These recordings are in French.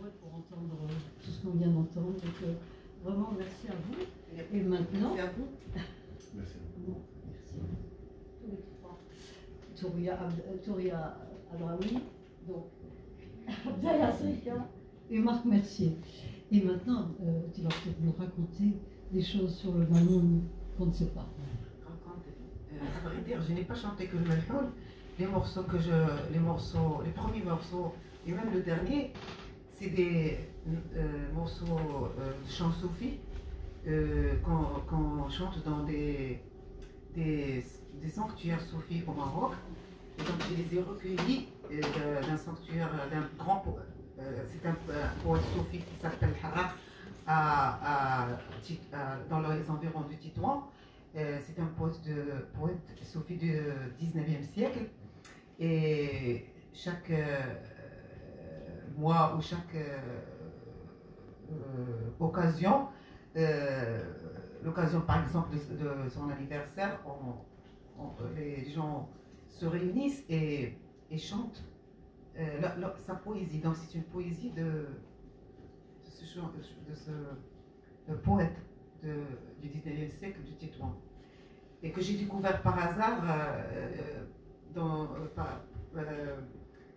heureux pour entendre tout ce qu'on vient d'entendre. Donc, vraiment, merci à vous. Et maintenant. Merci à vous. Merci. Bon, merci. Tous les trois. Touria Adraoui, donc Abdallah Srika et Marc Mercier. Et maintenant, tu vas peut-être nous raconter des choses sur le Mamoun qu'on ne sait pas. À vrai dire, je n'ai pas chanté que le Malhoun. Les premiers morceaux, et même le dernier, c'est des morceaux de chants soufis qu'on chante dans des sanctuaires soufis au Maroc. Et donc je les ai recueillis d'un sanctuaire, d'un grand poète. C'est un poète soufi qui s'appelle Harak dans les environs du Tétouan. C'est un poète soufi du 19e siècle. Et chaque mois ou chaque occasion, l'occasion par exemple de son anniversaire, les gens se réunissent et chantent sa poésie. Donc c'est une poésie de ce poète du 19e siècle du Tétouan. Et que j'ai découvert par hasard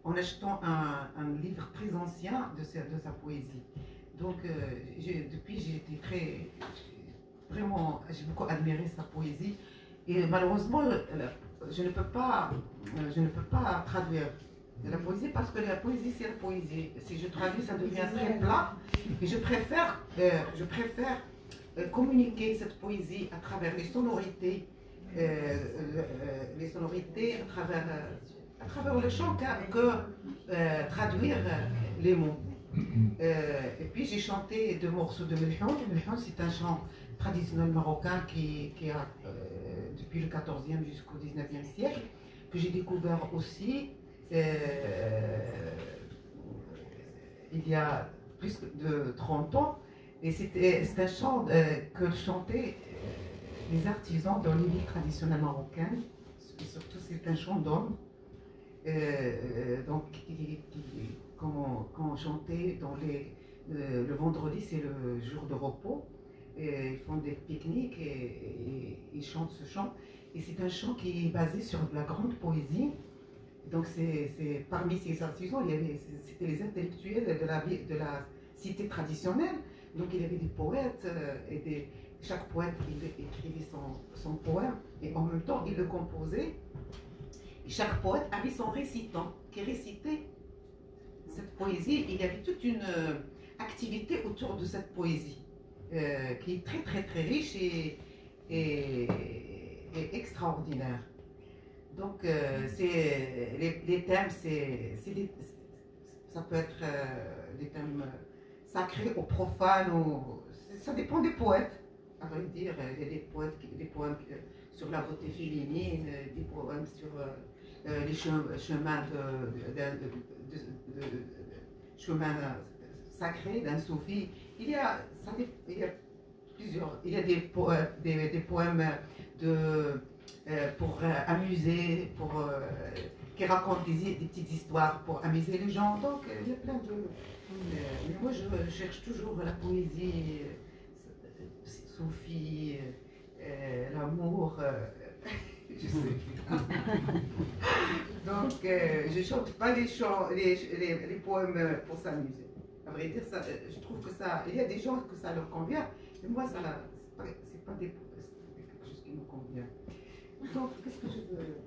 en achetant un livre très ancien de sa poésie. Donc depuis j'ai été j'ai beaucoup admiré sa poésie. Et malheureusement, je ne peux pas traduire la poésie parce que la poésie c'est la poésie. Si je traduis, ça devient très plat. Et je préfère communiquer cette poésie à travers les sonorités, à travers le chant que traduire les mots. Et puis j'ai chanté deux morceaux de Melhoun. Melhoun, c'est un chant traditionnel marocain qui a depuis le 14e jusqu'au 19e siècle, que j'ai découvert aussi il y a plus de 30 ans. Et c'est un chant que chantaient les artisans dans les villes traditionnelles marocaines. Et surtout, c'est un chant d'homme. Donc, qu'on chantait le vendredi, c'est le jour de repos. Et ils font des pique-niques et ils chantent ce chant. Et c'est un chant qui est basé sur de la grande poésie. Donc, parmi ces artisans, c'était les intellectuels de la cité traditionnelle. Donc, il y avait des poètes et chaque poète il écrivait son poème et en même temps il le composait. Et chaque poète avait son récitant qui récitait cette poésie. Il y avait toute une activité autour de cette poésie qui est très très très riche et extraordinaire. Donc les thèmes, ça peut être des thèmes sacrés ou profanes, ça dépend des poètes. À vrai dire, il y a des poèmes sur la beauté féminine, des poèmes sur les chemins sacrés d'un soufi. Il y a plusieurs. Il y a des poèmes pour amuser, qui racontent des petites histoires pour amuser les gens. Donc il y a plein de. Mais moi je cherche toujours la poésie soufi, l'amour. Je sais. Donc je chante pas les poèmes pour s'amuser. À vrai dire, je trouve que ça. Il y a des gens que ça leur convient, mais moi c'est pas quelque chose qui me convient. Donc qu'est-ce que je veux.